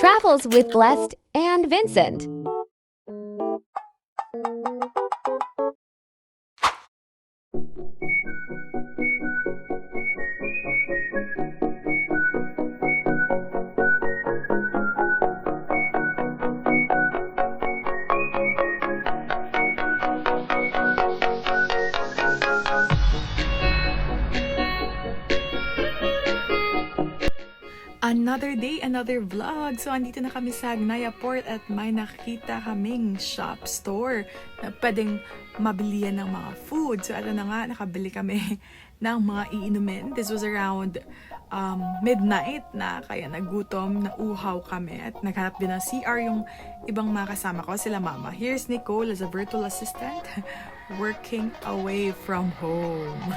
Travels with Blessed and Vincent. Another day, another vlog. So, andito na kami sa Agnaya Port at may nakita kaming shop store na pwedeng mabilihan ng mga food. So, ito na nga, nakabili kami ng mga iinumin. This was around midnight na kaya nagutom, nauhaw kami at naghanap din ng CR yung ibang mga kasama ko, sila mama. Here's Nicole as a virtual assistant working away from home.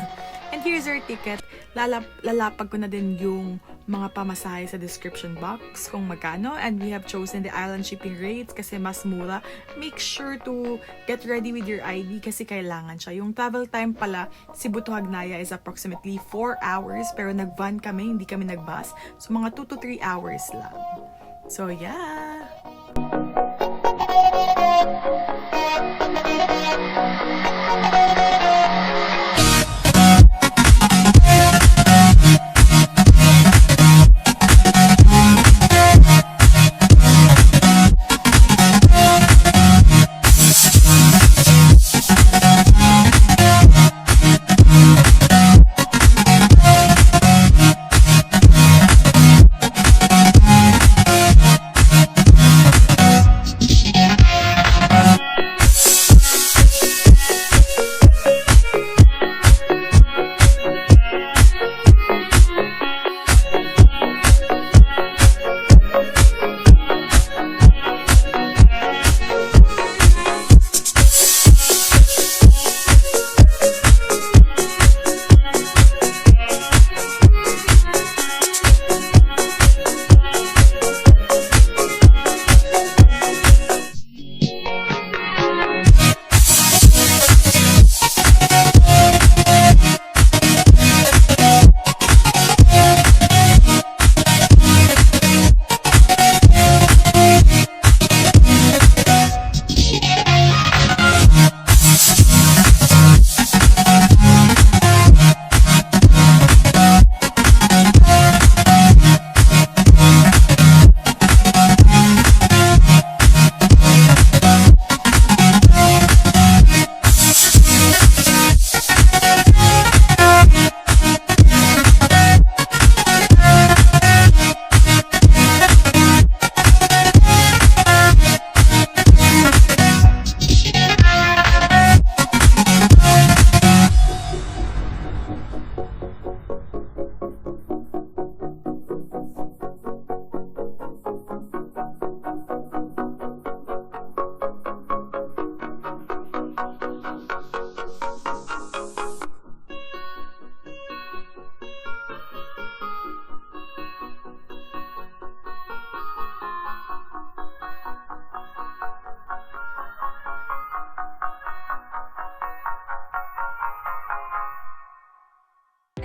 And here's our ticket. Lalapag ko na din yung mga pamasahe sa description box kung magkano. And we have chosen the island shipping rates kasi mas mura. Make sure to get ready with your ID kasi kailangan siya. Yung travel time pala, Cebu to Agnaya is approximately 4 hours. Pero nag-van kami, hindi kami nag-bus. So mga 2 to 3 hours lang. So yeah!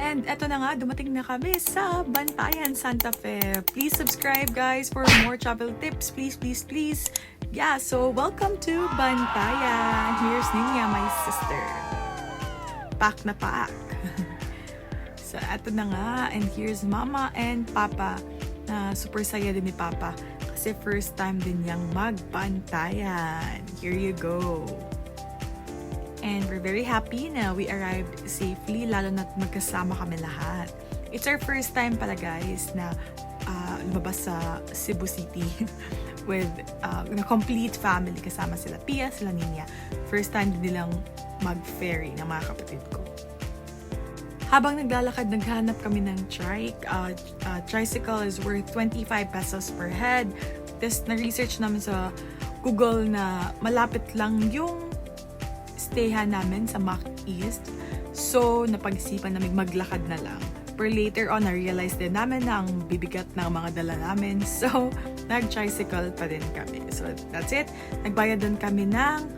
And eto na nga, dumating na kami sa Bantayan, Santa Fe. Please subscribe guys for more travel tips. Please, please, please. Yeah, so welcome to Bantayan. Here's Ninya, my sister. Pack na pack. So eto na nga, and here's Mama and Papa. Super saya din ni Papa. Kasi first time din niyang magbantayan. Here you go. And we're very happy na we arrived safely, lalo na't magkasama kami lahat. It's our first time pala guys na lumabas sa Cebu City with a complete family. Kasama sila Pia, sila Ninya. First time din nilang mag-ferry ng mga kapatid ko. Habang naglalakad, naghanap kami ng trike. Tricycle is worth 25 pesos per head. Tapos na-research namin sa Google na malapit lang yung stayhan namin sa Mac East. So, napag-isipan namin maglakad na lang. Pero later on, na-realize din namin na ang bibigat ng mga dala namin. So, nag-tricycle pa din kami. So, that's it. Nagbayad din kami ng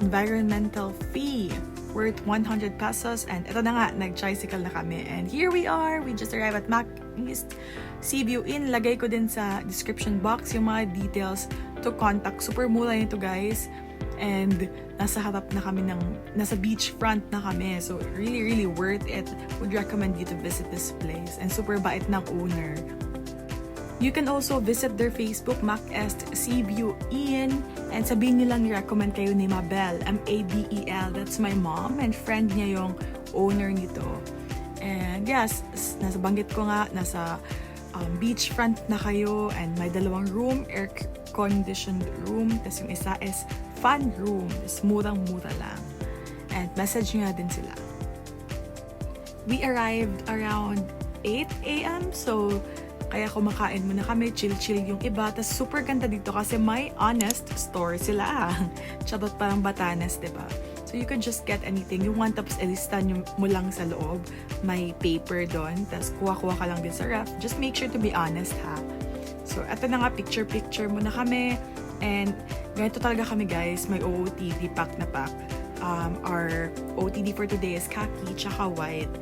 environmental fee worth 100 pesos. And ito na nga, nag-tricycle na kami. And here we are. We just arrived at Mac East. Seaview Inn, lagay ko din sa description box yung mga details to contact. Super mura nito guys. And nasa harap na kami nasa beachfront na kami. So really, really worth it. Would recommend you to visit this place. And super bait ng owner. You can also visit their Facebook, Mac Est Seaview Inn, and sabihin nyo lang ni-recommend kayo ni Mabel, M-A-B-E-L. That's my mom, and friend niya yung owner nito. And yes, nasa banggit ko nga, nasa beachfront na kayo, and may 2 room, air-conditioned room, tas yung isa is fun room, tas murang-mura lang. And message nyo din sila. We arrived around 8 a.m. So, kaya kumakain muna kami, chill-chill yung iba. Tapos super ganda dito kasi may honest store sila. Charot, parang Batanes, diba? So you can just get anything you want. Tapos ilistan mo lang sa loob. May paper doon. Tapos kuha-kuha ka lang din sa ref. Just make sure to be honest, ha? So eto na nga, picture-picture muna kami. And ganito talaga kami, guys. May OOTD pack na pack. Our OOTD for today is khaki tsaka white,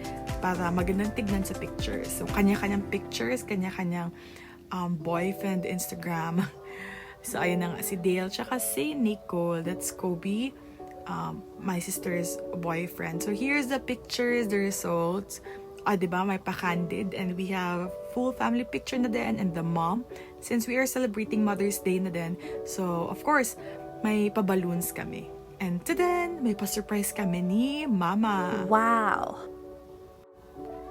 para magandang tignan sa pictures. So, kanya-kanyang pictures, kanya-kanyang boyfriend Instagram. So, ayun na nga, si Dale, tsaka si Nicole. That's Kobe, my sister's boyfriend. So, here's the pictures, the results. Diba, may pa-candid. And we have full family picture na din, and the mom. Since we are celebrating Mother's Day na din, so, of course, may pa-balloons kami. And then, may pa-surprise kami ni Mama. Wow.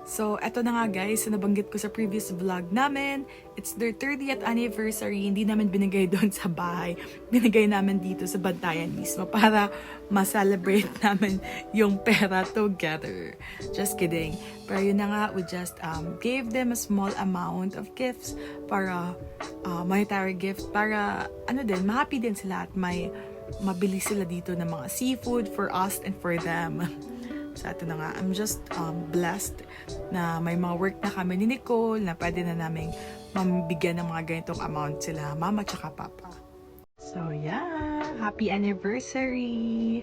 So, eto na nga guys, nabanggit ko sa previous vlog namin. It's their 30th anniversary. Hindi namin binigay doon sa bahay. Binigay namin dito sa Bantayan mismo para ma-celebrate namin yung pera together. Just kidding. Pero yun na nga, we just gave them a small amount of gifts para monetary gift para ma-happy din sila at may mabili sila dito ng mga seafood for us and for them. So, ito na nga, I'm just blessed na may mga work na kami ni Nicole na pwede na namin mabigyan ng mga ganitong amount sila, mama tsaka papa. So, yeah! Happy anniversary!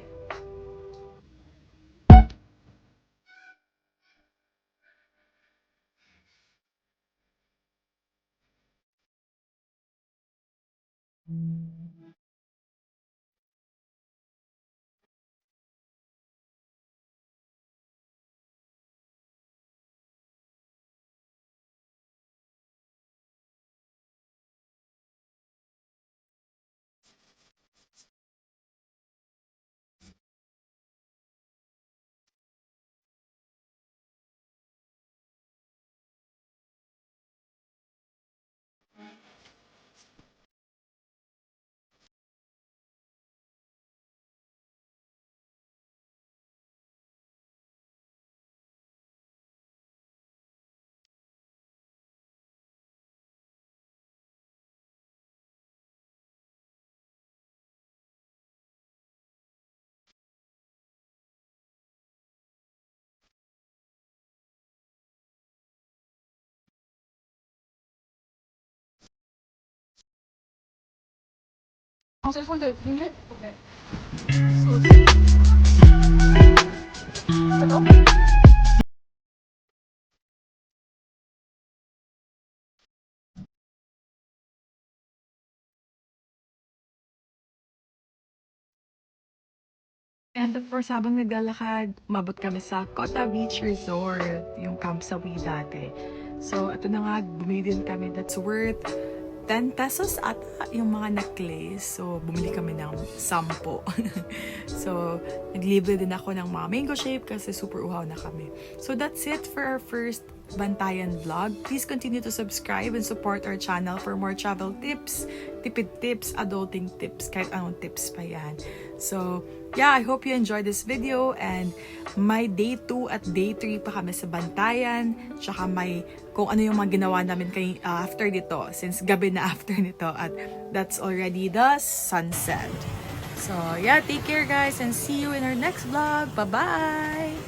Ang cellphone ko, hindi. Okay. And of course, habang naglalakad, umabot kami sa Kota Beach Resort, yung Camp Sawi dati. So, ito na nga, bumili din kami. That's worth 10 pesos ata yung mga necklace. So, bumili kami ng 10. So, naglibre din ako ng mga mango shape kasi super uhaw na kami. So, that's it for our first Bantayan vlog. Please continue to subscribe and support our channel for more travel tips, tipid tips, adulting tips, kahit anong tips pa yan. So, yeah, I hope you enjoyed this video, and may day 2 at day 3 pa kami sa Bantayan, tsaka may kung ano yung mga ginawa namin after dito, since gabi na after nito, at that's already the sunset. So, yeah, take care guys, and see you in our next vlog. Bye-bye!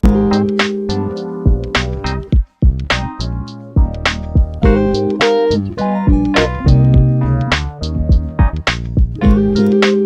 Yeah.